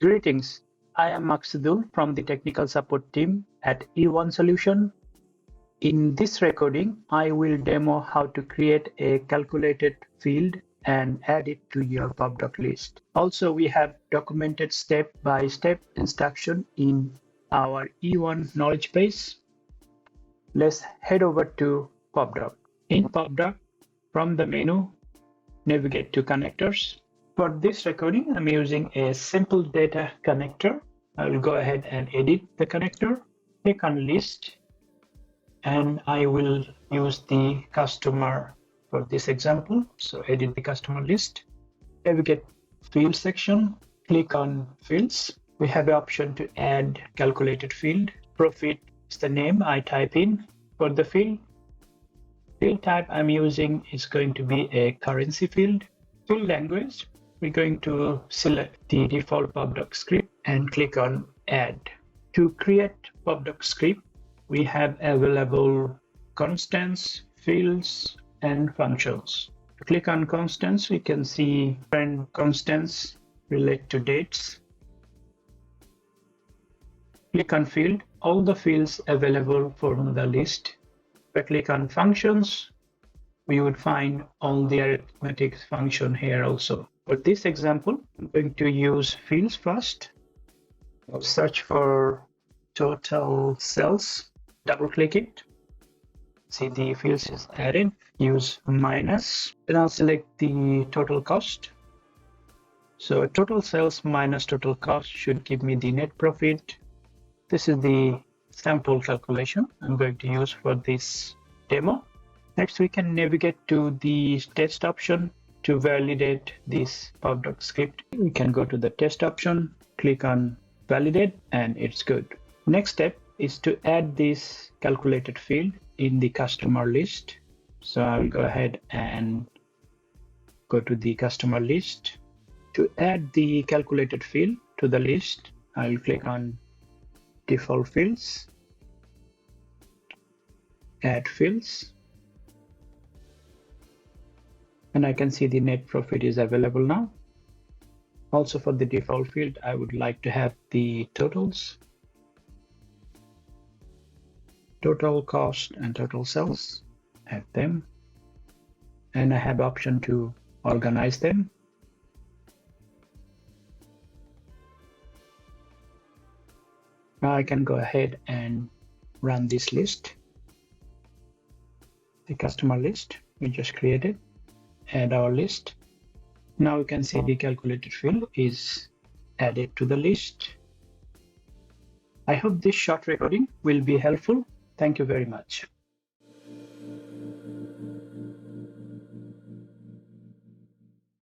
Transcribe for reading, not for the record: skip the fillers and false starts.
Greetings, I am Maqsadul from the technical support team at E1 Solution. In this recording, I will demo how to create a calculated field and add it to your Popdock list. Also, we have documented step-by-step instruction in our E1 knowledge base. Let's head over to Popdock. In Popdock, from the menu, navigate to connectors. For this recording, I'm using a simple data connector. I will go ahead and edit the connector. Click on list, and I will use the customer for this example. So edit the customer list. Navigate field section, click on fields. We have the option to add calculated field. Profit is the name I type in for the field. Field type I'm using is going to be a currency field. Field language, we're going to select the default Popdock script and click on add. To create Popdock script, we have available constants, fields, and functions. To click on constants, we can see different constants relate to dates. Click on field, all the fields available from the list. If I click on functions, we would find all the arithmetic function here also. For this example, I'm going to use fields first. I'll search for total sales, double click it. See the fields is added, use minus, and I'll select the total cost. So total sales minus total cost should give me the net profit. This is the sample calculation I'm going to use for this demo. Next, we can navigate to the test option to validate this Popdock script. We can go to the test option, click on validate, and it's good. Next step is to add this calculated field in the customer list. So I'll go ahead and go to the customer list. To add the calculated field to the list, I'll click on default fields, add fields, and I can see the net profit is available now. Also, for the default field, I would like to have the totals, total cost and total sales, add them, and I have option to organize them. Now I can go ahead and run this list, the customer list we just created, add our list. Now we can see the calculated field is added to the list. I hope this short recording will be helpful. Thank you very much.